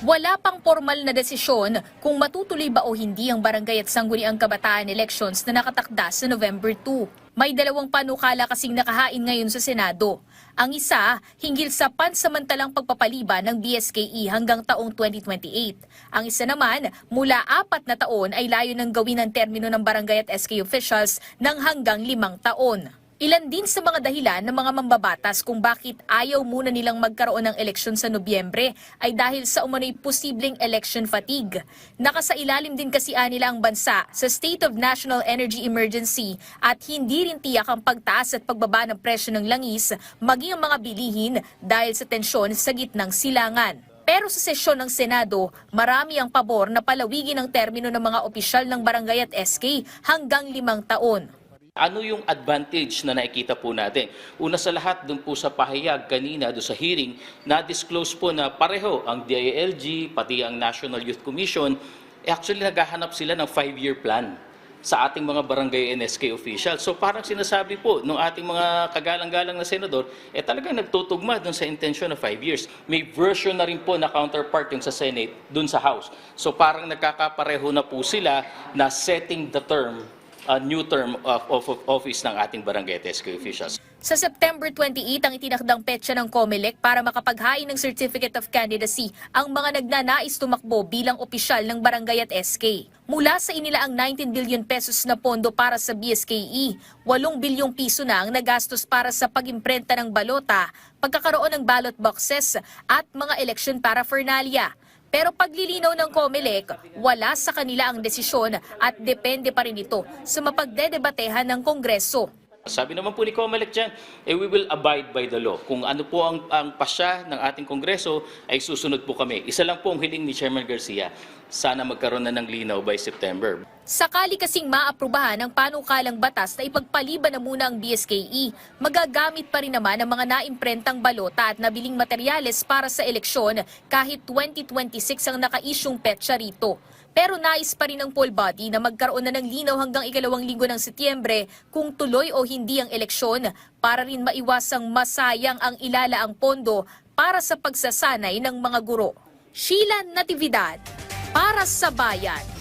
Wala pang formal na desisyon kung matutuloy ba o hindi ang barangay at sangguniang kabataan elections na nakatakda sa November 2. May dalawang panukala kasing nakahain ngayon sa Senado. Ang isa, hinggil sa pansamantalang pagpapaliban ng BSKE hanggang taong 2028. Ang isa naman, mula 4 na taon ay layo ng gawin ang termino ng barangay at SK officials ng hanggang 5 taon. Ilan din sa mga dahilan ng mga mambabatas kung bakit ayaw muna nilang magkaroon ng eleksyon sa Nobyembre ay dahil sa umano'y posibleng election fatigue. Nakasailalim din kasi nila ang bansa sa State of National Energy Emergency at hindi rin tiyak ang pagtaas at pagbaba ng presyo ng langis maging ang mga bilihin dahil sa tensyon sa gitnang silangan. Pero sa sesyon ng Senado, marami ang pabor na palawigin ang termino ng mga opisyal ng barangay at SK hanggang 5 taon. Ano yung advantage na nakikita po natin? Una sa lahat, dun po sa pahayag kanina, doon sa hearing, na-disclose po na pareho ang DILG, pati ang National Youth Commission, actually naghahanap sila ng 5-year plan sa ating mga barangay NSK officials. So parang sinasabi po ng ating mga kagalang-galang na senador, talagang nagtutugma dun sa intention na 5 years. May version na rin po na counterpart yung sa Senate dun sa House. So parang nagkakapareho na po sila na setting the term, a new term of office ng ating barangay at SK officials. Sa September 28 ang itinakdang petsa ng COMELEC para makapaghain ng Certificate of Candidacy ang mga nagnanais tumakbo bilang opisyal ng barangay at SK. Mula sa inilaang 19 billion pesos na pondo para sa BSKE, 8 bilyong piso na ang nagastos para sa pag-imprenta ng balota, pagkakaroon ng ballot boxes at mga election paraphernalia. Pero paglilinaw ng COMELEC, wala sa kanila ang desisyon at depende pa rin ito sa mapagdedebatehan ng Kongreso. Sabi naman po ni COMELEC dyan, we will abide by the law. Kung ano po ang pasya ng ating Kongreso, ay susunod po kami. Isa lang po ang hiling ni Chairman Garcia, sana magkaroon na ng linaw by September. Sakali kasing maaprubahan ang panukalang batas na ipagpaliban na muna ang BSKE, magagamit pa rin naman ang mga naimprentang balota at nabiling materyales para sa eleksyon kahit 2026 ang naka-isyong petsa rito. Pero nais pa rin ng poll body na magkaroon na ng linaw hanggang ikalawang linggo ng Setyembre kung tuloy o hindi ang eleksyon para rin maiwasang masayang ang ilalaang pondo para sa pagsasanay ng mga guro. Sheila Natividad, para sa Bayan.